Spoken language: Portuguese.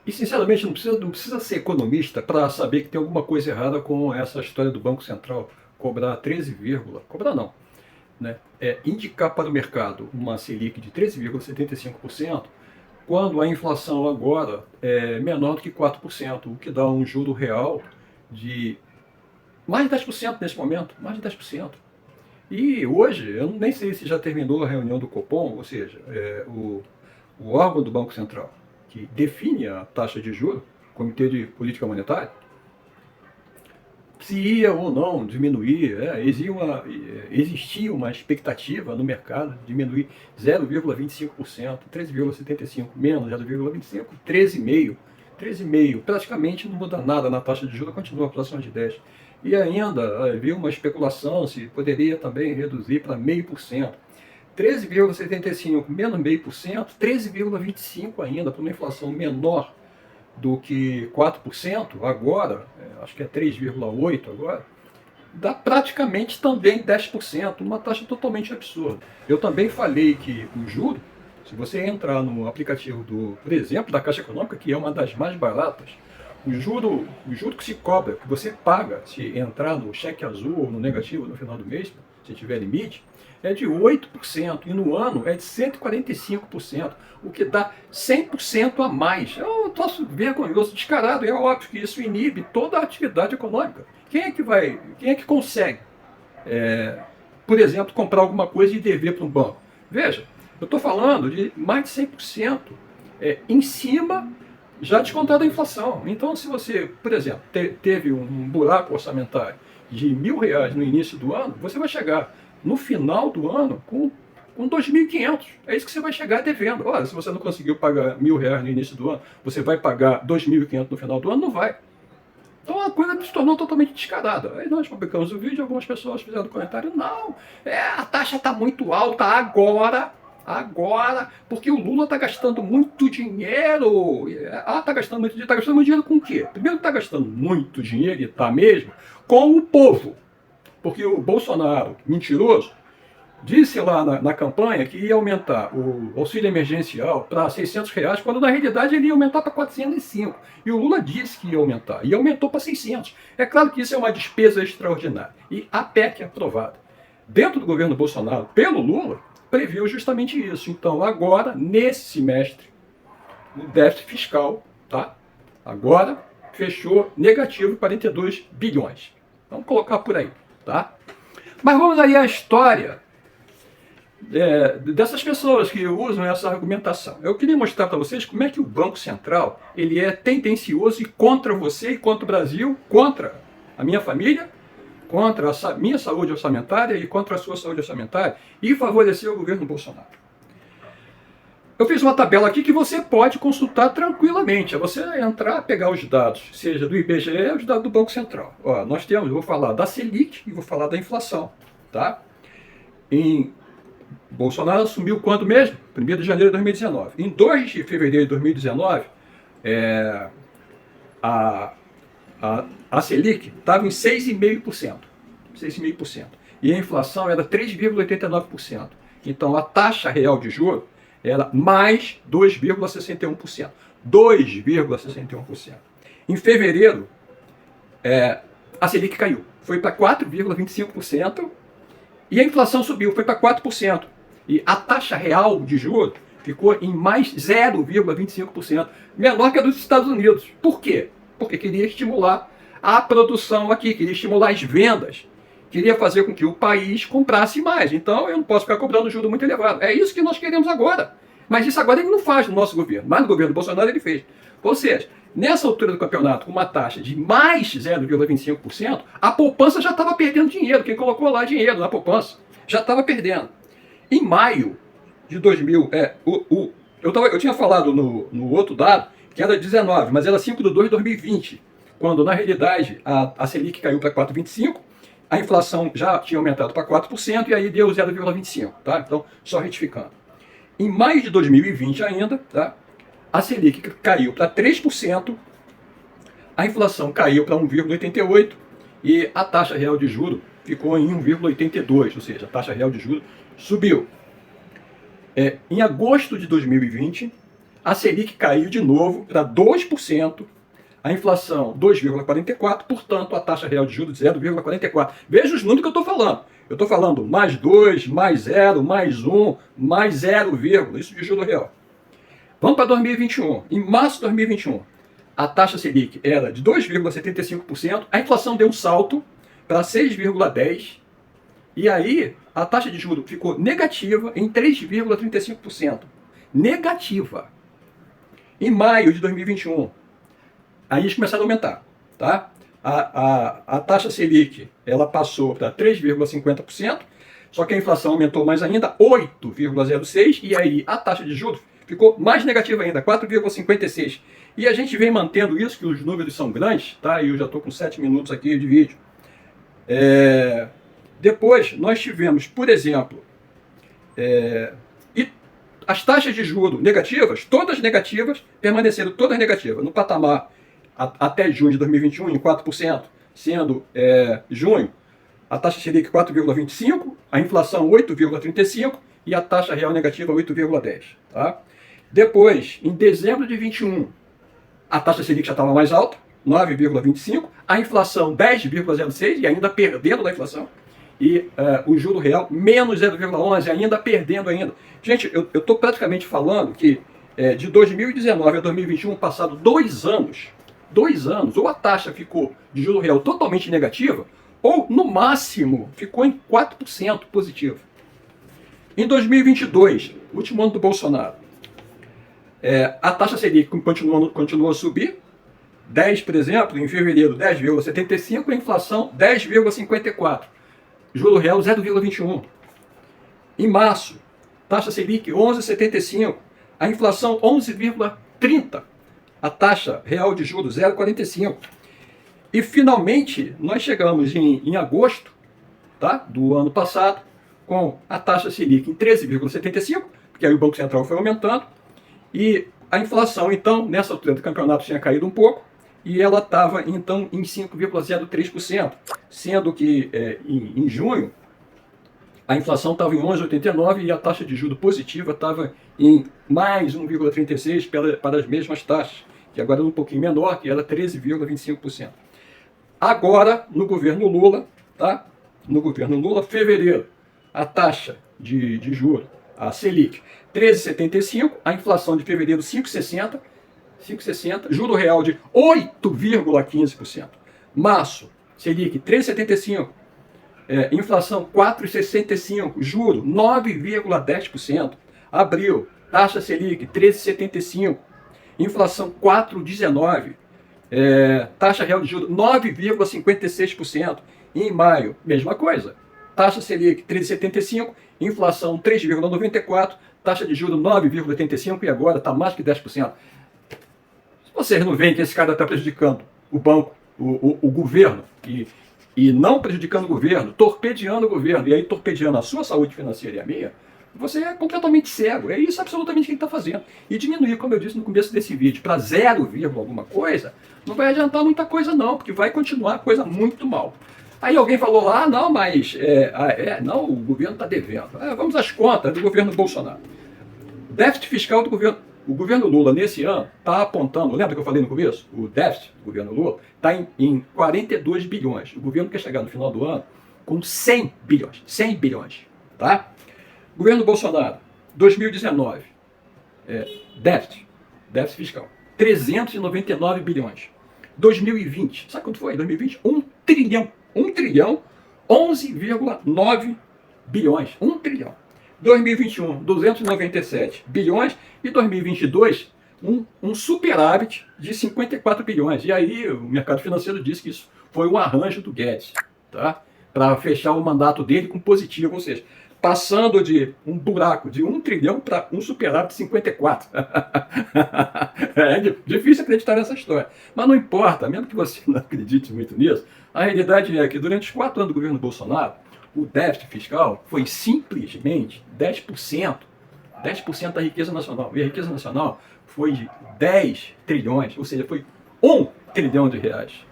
E sinceramente não precisa ser economista para saber que tem alguma coisa errada com essa história do Banco Central cobrar 13, cobrar não, né? Indicar para o mercado uma Selic de 13,75%, quando a inflação agora é menor do que 4%, o que dá um juro real de mais de 10% nesse momento, mais de 10%. E hoje, eu nem sei se já terminou a reunião do Copom, ou seja, o órgão do Banco Central, que define a taxa de juros, Comitê de Política Monetária, se ia ou não diminuir. Existia uma expectativa no mercado de diminuir 0,25%, 13,75%, menos 0,25%, 13,5%. 13,5%, praticamente não muda nada na taxa de juros, continua próxima de 10%. E ainda havia uma especulação se poderia também reduzir para 0,5%. 13,75% menos 0,5%, 13,25% ainda, para uma inflação menor do que 4% agora, acho que é 3,8% agora, dá praticamente também 10%, uma taxa totalmente absurda. Eu também falei que o juro, se você entrar no aplicativo por exemplo, da Caixa Econômica, que é uma das mais baratas, o juro que se cobra, que você paga se entrar no cheque azul ou no negativo no final do mês, se tiver limite, é de 8%, e no ano é de 145%, o que dá 100% a mais. É um troço vergonhoso, descarado, e é óbvio que isso inibe toda a atividade econômica. Quem é que consegue, por exemplo, comprar alguma coisa e dever para um banco? Veja, eu estou falando de mais de 100% em cima, já descontado a inflação. Então, se você, por exemplo, teve um buraco orçamentário de R$ 1.000 no início do ano, você vai chegar no final do ano com 2.500. É isso que você vai chegar devendo. Olha, se você não conseguiu pagar R$ 1.000 no início do ano, você vai pagar 2.500 no final do ano? Não vai. Então a coisa se tornou totalmente descarada. Aí nós publicamos o vídeo e algumas pessoas fizeram comentário: não, a taxa está muito alta agora, porque o Lula está gastando muito dinheiro. Está gastando muito dinheiro. Está gastando muito dinheiro com o quê? Primeiro, está gastando muito dinheiro, e está mesmo, com o povo. Porque o Bolsonaro, mentiroso, disse lá na campanha que ia aumentar o auxílio emergencial para R$ 600, quando na realidade ele ia aumentar para 405. E o Lula disse que ia aumentar, e aumentou para 600. É claro que isso é uma despesa extraordinária. E a PEC aprovada dentro do governo Bolsonaro pelo Lula previu justamente isso. Então agora, nesse semestre, o déficit fiscal, tá? Agora fechou negativo 42 bilhões. Vamos colocar por aí, tá? Mas vamos aí à história dessas pessoas que usam essa argumentação. Eu queria mostrar para vocês como é que o Banco Central ele é tendencioso e contra você e contra o Brasil, contra a minha família, contra a minha saúde orçamentária e contra a sua saúde orçamentária, e favorecer o governo Bolsonaro. Eu fiz uma tabela aqui que você pode consultar tranquilamente. É você entrar, pegar os dados, seja do IBGE ou os dados do Banco Central. Ó, eu vou falar da Selic e vou falar da inflação, tá? Bolsonaro assumiu quando mesmo? 1º de janeiro de 2019. Em 2 de fevereiro de 2019, a, a Selic estava em 6,5%. 6,5%. E a inflação era 3,89%. Então a taxa real de juros era mais 2,61%. 2,61%. Em fevereiro, a Selic caiu. Foi para 4,25%. E a inflação subiu, foi para 4%. E a taxa real de juros ficou em mais 0,25%, menor que a dos Estados Unidos. Por quê? Porque queria estimular a produção aqui, queria estimular as vendas, queria fazer com que o país comprasse mais. Então eu não posso ficar cobrando juros muito elevados. É isso que nós queremos agora. Mas isso agora ele não faz no nosso governo, mas no governo Bolsonaro ele fez. Ou seja, nessa altura do campeonato, com uma taxa de mais 0,25%, a poupança já estava perdendo dinheiro. Quem colocou lá dinheiro na poupança já estava perdendo. Em maio de 2000, eu tinha falado no outro dado que era 19, mas era 5/2 de 2020, quando na realidade a Selic caiu para 4,25%, a inflação já tinha aumentado para 4% e aí deu 0,25%. Tá? Então, só retificando. Em maio de 2020 ainda, tá? A Selic caiu para 3%, a inflação caiu para 1,88% e a taxa real de juros ficou em 1,82%, ou seja, a taxa real de juros subiu. Em agosto de 2020, a Selic caiu de novo para 2%, a inflação 2,44%, portanto, a taxa real de juros 0,44%. Veja os números que eu estou falando. Eu estou falando mais 2, mais 0, mais 1, mais 0, isso de juro real. Vamos para 2021. Em março de 2021, a taxa Selic era de 2,75%, a inflação deu um salto para 6,10%, e aí a taxa de juros ficou negativa em 3,35%. Negativa. Em maio de 2021, aí eles começaram a aumentar, tá? A taxa Selic, ela passou para 3,50%, só que a inflação aumentou mais ainda, 8,06%, e aí a taxa de juros ficou mais negativa ainda, 4,56%. E a gente vem mantendo isso, que os números são grandes, tá? E eu já estou com 7 minutos aqui de vídeo. Depois, nós tivemos, por exemplo, as taxas de juros negativas, todas negativas, permaneceram todas negativas, no patamar até junho de 2021, em 4%, sendo junho, a taxa Selic 4,25%, a inflação 8,35% e a taxa real negativa 8,10%. Tá? Depois, em dezembro de 21, a taxa Selic já estava mais alta, 9,25%, a inflação 10,06% e ainda perdendo da inflação. E o juro real menos 0,11, ainda perdendo ainda. Gente, eu estou praticamente falando que de 2019 a 2021, passado 2 anos, ou a taxa ficou de juro real totalmente negativa, ou no máximo ficou em 4% positivo. Em 2022, último ano do Bolsonaro, a taxa Selic continua a subir, 10, por exemplo, em fevereiro 10,75, a inflação 10,54%. Juro real 0,21. Em março, taxa Selic 11,75. A inflação 11,30. A taxa real de juros 0,45. E finalmente nós chegamos em agosto, tá, do ano passado, com a taxa Selic em 13,75, porque aí o Banco Central foi aumentando, e a inflação, então, nessa altura do campeonato tinha caído um pouco, e ela estava, então, em 5,03%, sendo que em junho a inflação estava em 11,89% e a taxa de juros positiva estava em mais 1,36% para as mesmas taxas, que agora é um pouquinho menor, que era 13,25%. Agora, no governo Lula, tá? No governo Lula, fevereiro, a taxa de juros, a Selic, 13,75%, a inflação de fevereiro 5,60%, juro real de 8,15%. Março, Selic 3,75%, inflação 4,65%, juro 9,10%. Abril, taxa Selic 13,75%, inflação 4,19%, taxa real de juros 9,56%. Em maio, mesma coisa, taxa Selic 13,75%, inflação 3,94%, taxa de juros 9,85% e agora está mais que 10%. Vocês não veem que esse cara está prejudicando o banco, o governo, e não prejudicando o governo, torpedeando o governo, e aí torpedeando a sua saúde financeira e a minha, você é completamente cego. É isso absolutamente que ele está fazendo. E diminuir, como eu disse no começo desse vídeo, para 0, alguma coisa, não vai adiantar muita coisa não, porque vai continuar a coisa muito mal. Aí alguém falou lá, não, mas não, o governo está devendo. Vamos às contas do governo Bolsonaro. Déficit fiscal do governo. O governo Lula, nesse ano, está apontando, lembra que eu falei no começo? O déficit do governo Lula está em 42 bilhões. O governo quer chegar no final do ano com 100 bilhões. 100 bilhões. Tá? Governo Bolsonaro, 2019, déficit fiscal, 399 bilhões. 2020, sabe quanto foi? 2020, 1 trilhão. 1 trilhão, 11,9 bilhões. 1 trilhão. 2021, 297 bilhões e 2022, um superávit de 54 bilhões. E aí o mercado financeiro disse que isso foi um arranjo do Guedes, tá? Para fechar o mandato dele com positivo, ou seja, passando de um buraco de 1 trilhão para um superávit de 54. É difícil acreditar nessa história. Mas não importa, mesmo que você não acredite muito nisso, a realidade é que durante os 4 anos do governo Bolsonaro, o déficit fiscal foi simplesmente 10%. 10% da riqueza nacional. E a riqueza nacional foi de 10 trilhões, ou seja, foi 1 trilhão de reais.